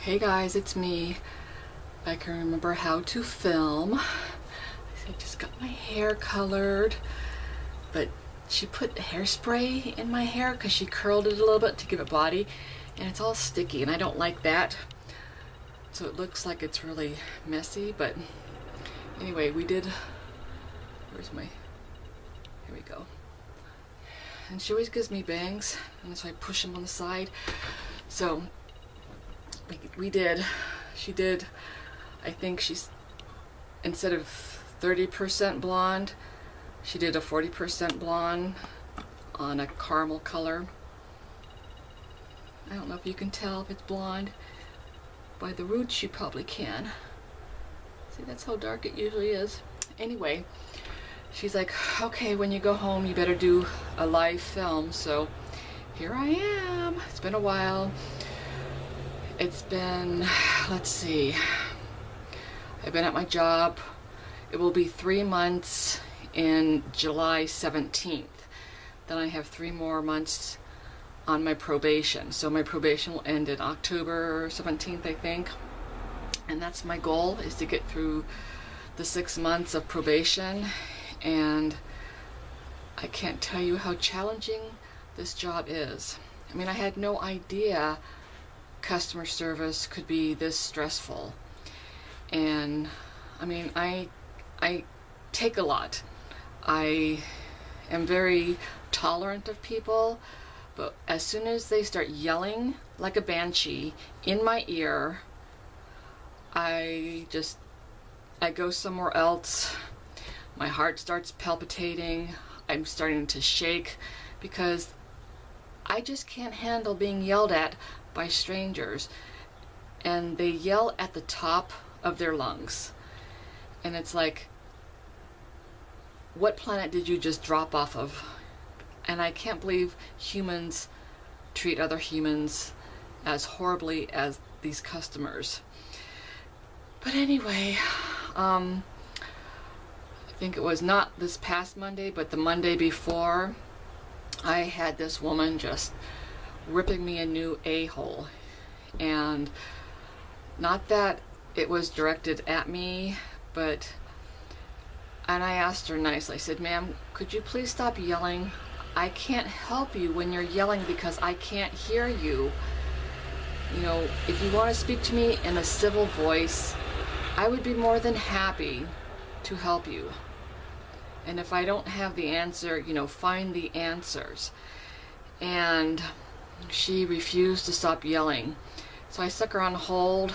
Hey guys, it's me. I can remember how to film. I just got my hair colored, but she put hairspray in my hair because she curled it a little bit to give it body, and it's all sticky and I don't like that. So it looks like it's really messy, but anyway, we did, where's my, here we go. And she always gives me bangs, and so I push them on the side. So she did, I think she's, instead of 30% blonde, she did a 40% blonde on a caramel color. I don't know if you can tell if it's blonde. By the roots you probably can. See, that's how dark it usually is. Anyway, she's like, okay, when you go home you better do a live film. So here I am. It's been a while. It's been, let's see, I've been at my job. It will be 3 months in July 17th. Then I have 3 more months on my probation. So my probation will end in October 17th, I think. And that's my goal, is to get through the 6 months of probation. And I can't tell you how challenging this job is. I mean, I had no idea customer service could be this stressful. And I mean, I take a lot. I am very tolerant of people, but as soon as they start yelling like a banshee in my ear, I go somewhere else. My heart starts palpitating. I'm starting to shake because I just can't handle being yelled at by strangers. And they yell at the top of their lungs. And it's like, what planet did you just drop off of? And I can't believe humans treat other humans as horribly as these customers. But anyway, I think it was not this past Monday, but the Monday before, I had this woman just ripping me a new a-hole. And not that it was directed at me, but, and I asked her nicely, I said, ma'am, could you please stop yelling? I can't help you when you're yelling because I can't hear you. You know, if you want to speak to me in a civil voice, I would be more than happy to help you. And if I don't have the answer, you know, find the answers. And she refused to stop yelling. So I stuck her on hold,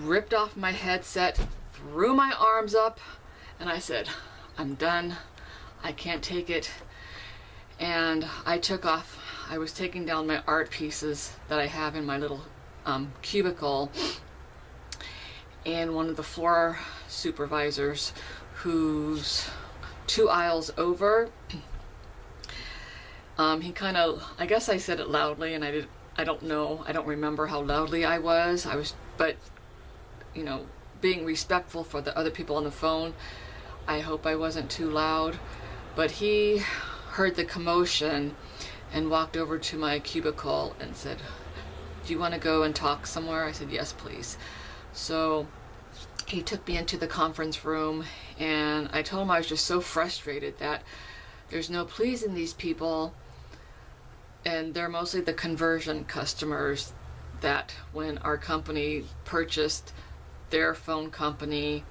ripped off my headset, threw my arms up, and I said, I'm done. I can't take it. And I took off. I was taking down my art pieces that I have in my little cubicle. And one of the floor supervisors, who's 2 aisles over, he kind of, I guess I said it loudly, and I don't know, I don't remember how loudly I was, but, you know, being respectful for the other people on the phone, I hope I wasn't too loud. But he heard the commotion and walked over to my cubicle and said, do you want to go and talk somewhere? I said, yes, please. So he took me into the conference room, and I told him I was just so frustrated that there's no pleasing these people, and they're mostly the conversion customers that when our company purchased their phone company,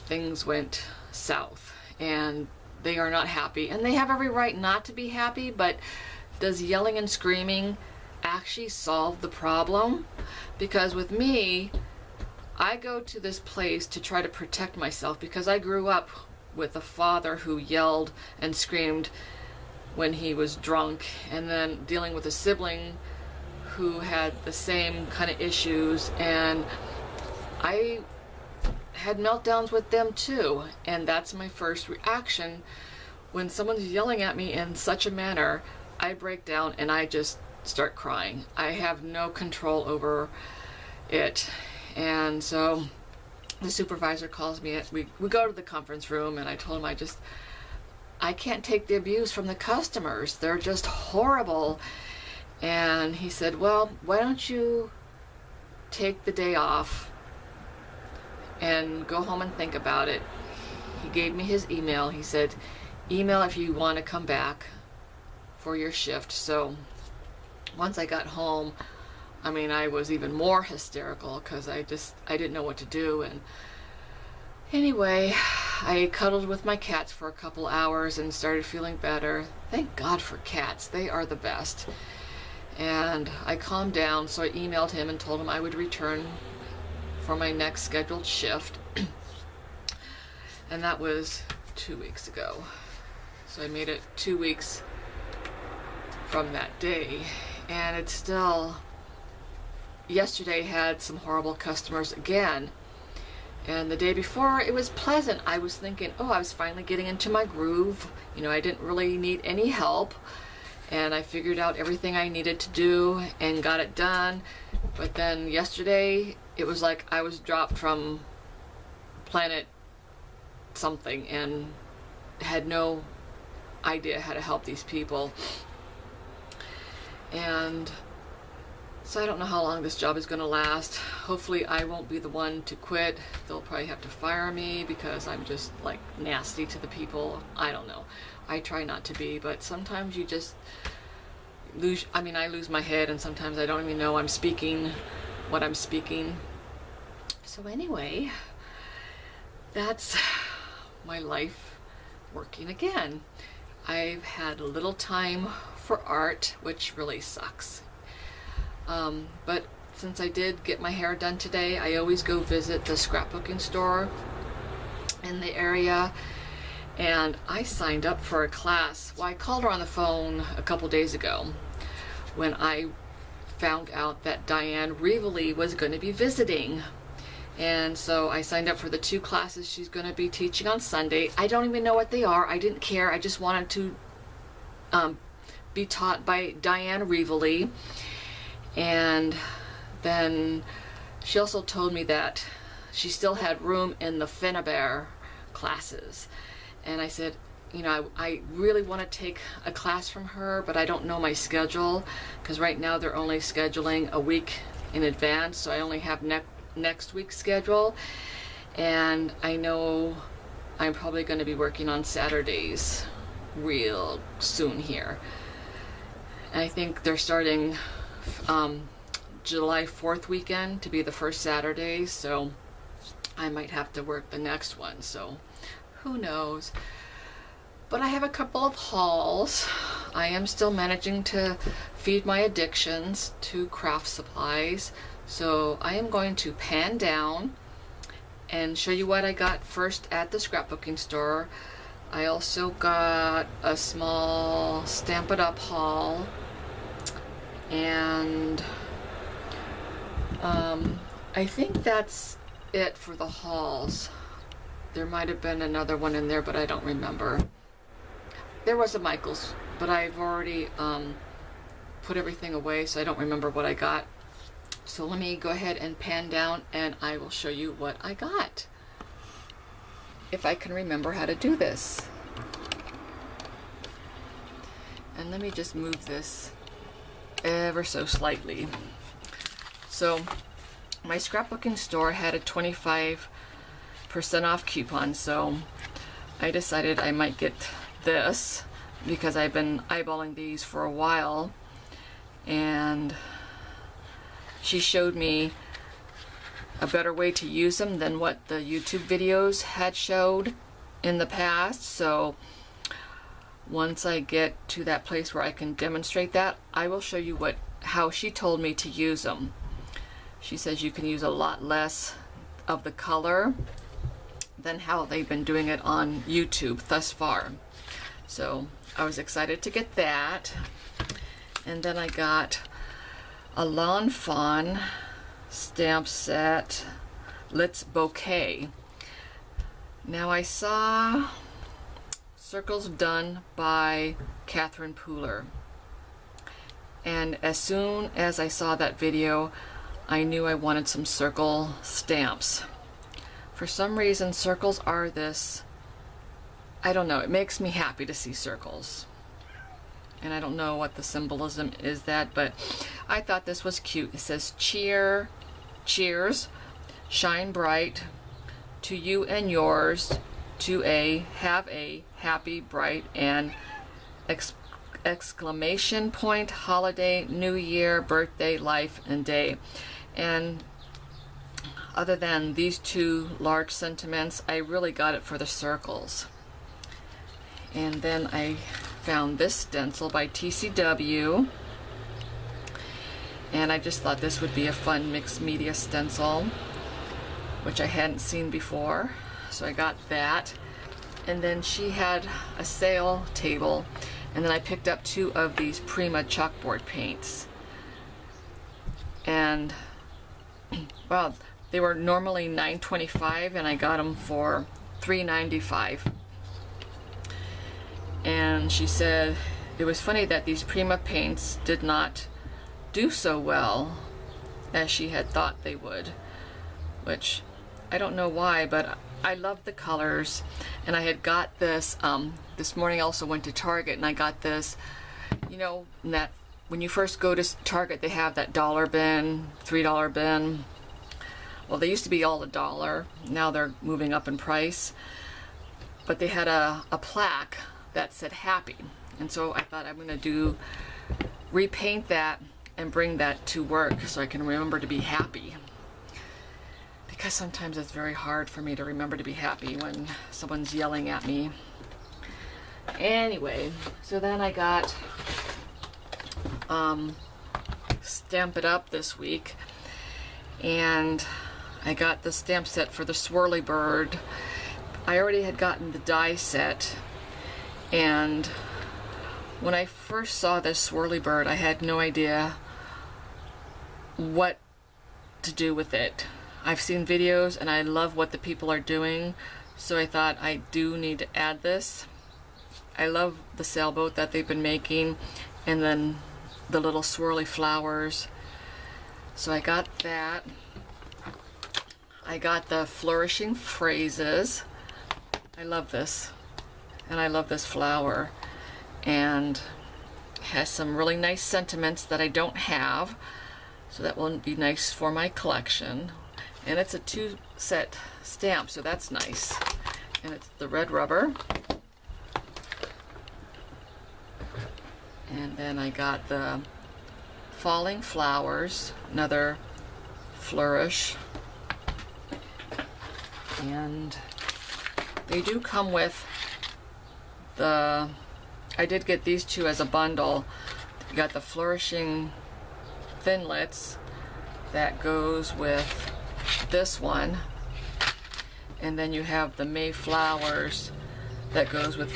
things went south and they are not happy, and they have every right not to be happy. But does yelling and screaming actually solve the problem? Because with me, I go to this place to try to protect myself because I grew up with a father who yelled and screamed when he was drunk, and then dealing with a sibling who had the same kind of issues, and I had meltdowns with them too. And that's my first reaction when someone's yelling at me in such a manner. I break down and I just start crying. I have no control over it. And so the supervisor calls me, we go to the conference room, and I told him I can't take the abuse from the customers. They're just horrible. And he said, well, why don't you take the day off and go home and think about it. He gave me his email. He said, email if you want to come back for your shift. So once I got home, I mean, I was even more hysterical because I didn't know what to do. And anyway, I cuddled with my cats for a couple hours and started feeling better. Thank God for cats. They are the best. And I calmed down, so I emailed him and told him I would return for my next scheduled shift. And that was 2 weeks ago. So I made it 2 weeks from that day. And it's still, yesterday had some horrible customers again. And the day before, it was pleasant. I was thinking, oh, I was finally getting into my groove. You know, I didn't really need any help. And I figured out everything I needed to do and got it done. But then yesterday, it was like I was dropped from planet something and had no idea how to help these people. And so I don't know how long this job is going to last. Hopefully I won't be the one to quit. They'll probably have to fire me because I'm just like nasty to the people. I don't know. I try not to be, but sometimes you just lose, I lose my head, and sometimes I don't even know I'm speaking what I'm speaking. So anyway, that's my life working again. I've had a little time for art, which really sucks. But since I did get my hair done today, I always go visit the scrapbooking store in the area. And I signed up for a class. Well, I called her on the phone a couple days ago when I found out that Diane Reevely was going to be visiting. And so I signed up for the 2 classes she's going to be teaching on Sunday. I don't even know what they are. I didn't care. I just wanted to be taught by Diane Reevely. And then she also told me that she still had room in the Finnabair classes. And I said, you know, I really want to take a class from her, but I don't know my schedule, because right now they're only scheduling a week in advance, so I only have next week's schedule. And I know I'm probably going to be working on Saturdays real soon here. And I think they're starting July 4th weekend to be the first Saturday, so I might have to work the next one, so who knows. But I have a couple of hauls. I am still managing to feed my addictions to craft supplies, so I am going to pan down and show you what I got first at the scrapbooking store. I also got a small Stamp It Up haul, and I think that's it for the hauls. There might have been another one in there, but I don't remember. There was a Michaels, but I've already put everything away, so I don't remember what I got. So let me go ahead and pan down, and I will show you what I got, if I can remember how to do this. And let me just move this ever so slightly. So my scrapbooking store had a 25% off coupon, so I decided I might get this because I've been eyeballing these for a while, and she showed me a better way to use them than what the YouTube videos had showed in the past. So once I get to that place where I can demonstrate that, I will show you how she told me to use them. She says you can use a lot less of the color than how they've been doing it on YouTube thus far. So I was excited to get that. And then I got a Lawn Fawn stamp set, Let's Bouquet. Now I saw circles done by Catherine Pooler, and as soon as I saw that video, I knew I wanted some circle stamps. For some reason, circles are this, I don't know, it makes me happy to see circles. And I don't know what the symbolism is that, but I thought this was cute. It says cheer cheers, shine bright, to you and yours, have a happy, bright, and exclamation point, holiday, new year, birthday, life, and day. And other than these two large sentiments, I really got it for the circles. And then I found this stencil by TCW, and I just thought this would be a fun mixed media stencil, which I hadn't seen before, so I got that. And then she had a sale table, and then I picked up 2 of these Prima chalkboard paints, and well, they were normally $9.25 and I got them for $3.95. And she said it was funny that these Prima paints did not do so well as she had thought they would, which I don't know why, but I love the colors. And I had got this this morning. I also went to Target and I got this, you know, that when you first go to Target they have that $1 bin, $3 bin. Well, they used to be all $1. Now they're moving up in price. But they had a plaque that said happy. And so I thought I'm going to repaint that and bring that to work so I can remember to be happy. Because sometimes it's very hard for me to remember to be happy when someone's yelling at me. Anyway, so then I got Stamp It Up this week. And I got the stamp set for the Swirly Bird. I already had gotten the die set, and when I first saw this Swirly Bird I had no idea what to do with it. I've seen videos and I love what the people are doing, so I thought I do need to add this. I love the sailboat that they've been making, and then the little swirly flowers. So I got that. I got the flourishing phrases. I love this, and I love this flower, and has some really nice sentiments that I don't have, so that will be nice for my collection. And it's a 2-set stamp, so that's nice. And it's the red rubber. And then I got the falling flowers, another flourish. And they do come with I did get these 2 as a bundle. You got the flourishing thinlits that goes with this one, and then you have the May flowers that goes with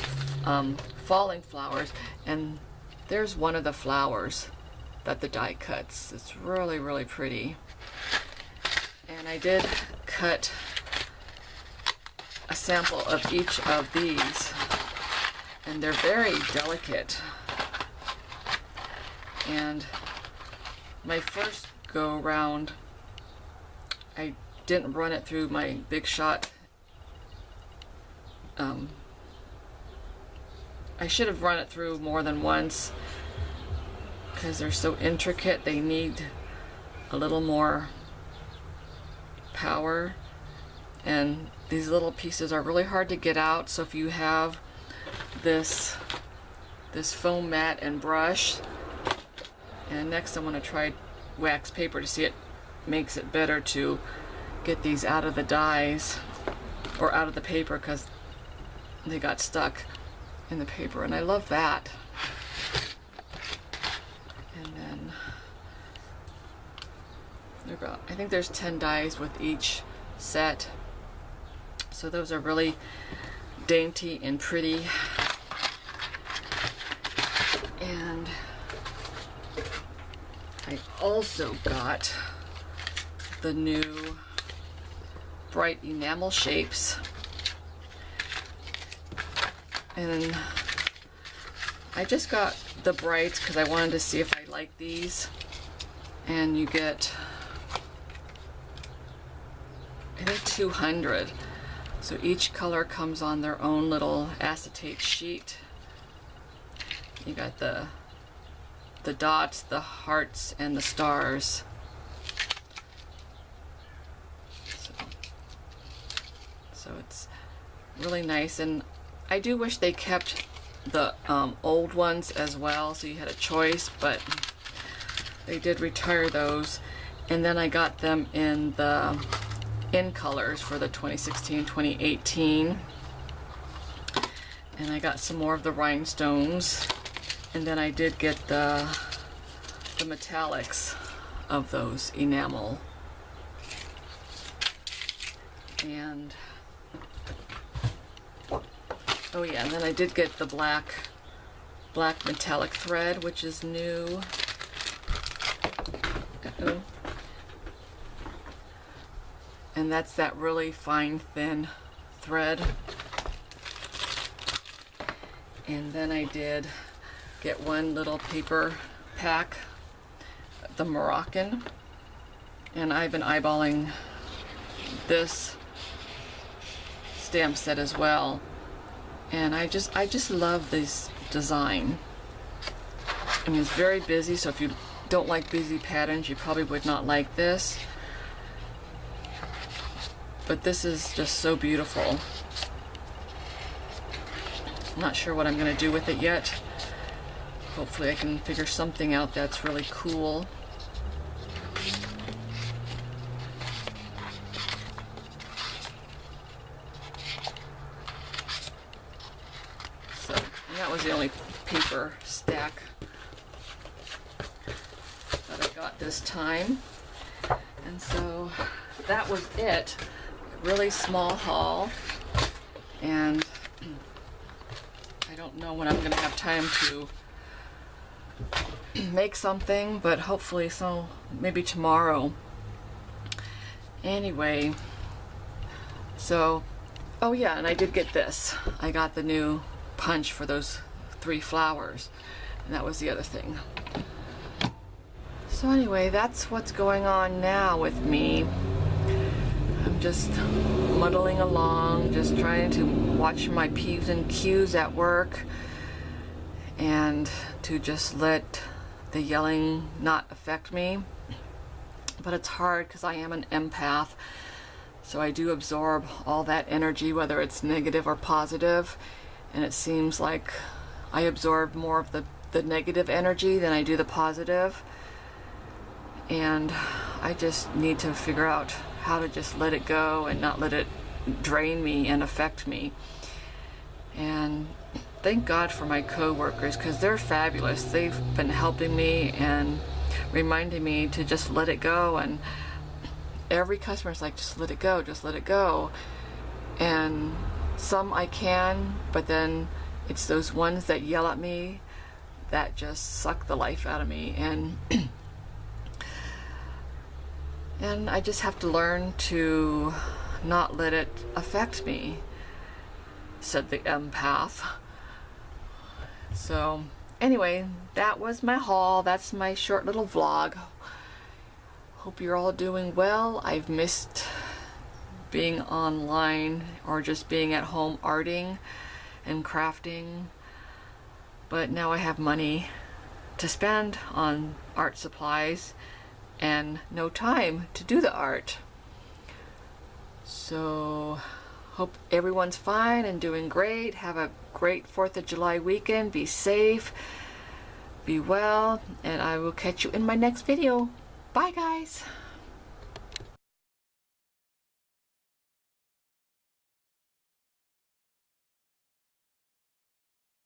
falling flowers. And there's one of the flowers that the die cuts. It's really, really pretty. And I did cut a sample of each of these, and they're very delicate. And my first go round I didn't run it through my Big Shot. I should have run it through more than once because they're so intricate. They need a little more power, and these little pieces are really hard to get out. So if you have this foam mat and brush, and next I'm going to try wax paper to see it makes it better to get these out of the dies or out of the paper because they got stuck in the paper, and I love that. And then I think there's 10 dies with each set, so those are really dainty and pretty. And I also got the new bright enamel shapes, and I just got the brights because I wanted to see if I like these. And you get, I think, 200, so each color comes on their own little acetate sheet. You got the dots, the hearts, and the stars. So it's really nice, and I do wish they kept the old ones as well, so you had a choice, but they did retire those. And then I got them in the colors for the 2016-2018, and I got some more of the rhinestones, and then I did get the metallics of those enamel. And oh yeah, and then I did get the black metallic thread, which is new. Uh-oh. And that's that really fine, thin thread. And then I did get one little paper pack, the Moroccan, and I've been eyeballing this stamp set as well. And I just love this design. I mean, it's very busy, so if you don't like busy patterns, you probably would not like this. But this is just so beautiful. I'm not sure what I'm going to do with it yet. Hopefully I can figure something out that's really cool. So, and that was the only paper stack that I got this time. And so that was it. Really small haul, and I don't know when I'm going to have time to make something, but hopefully so, maybe tomorrow. Anyway, so, oh yeah, and I did get this. I got the new punch for those 3 flowers, and that was the other thing. So anyway, that's what's going on now with me. I'm just muddling along, just trying to watch my P's and Q's at work, and to just let the yelling not affect me. But it's hard because I am an empath, so I do absorb all that energy, whether it's negative or positive, and it seems like I absorb more of the negative energy than I do the positive. And I just need to figure out how to just let it go and not let it drain me and affect me. And thank God for my co-workers, because they're fabulous. They've been helping me and reminding me to just let it go. And every customer's like, just let it go, just let it go. And some I can, but then it's those ones that yell at me that just suck the life out of me. And I just have to learn to not let it affect me, said the empath. So anyway, that was my haul. That's my short little vlog. Hope you're all doing well. I've missed being online or just being at home arting and crafting. But now I have money to spend on art supplies and no time to do the art. So hope everyone's fine and doing great. Have a great 4th of July weekend. Be safe, be well, and I will catch you in my next video. Bye guys.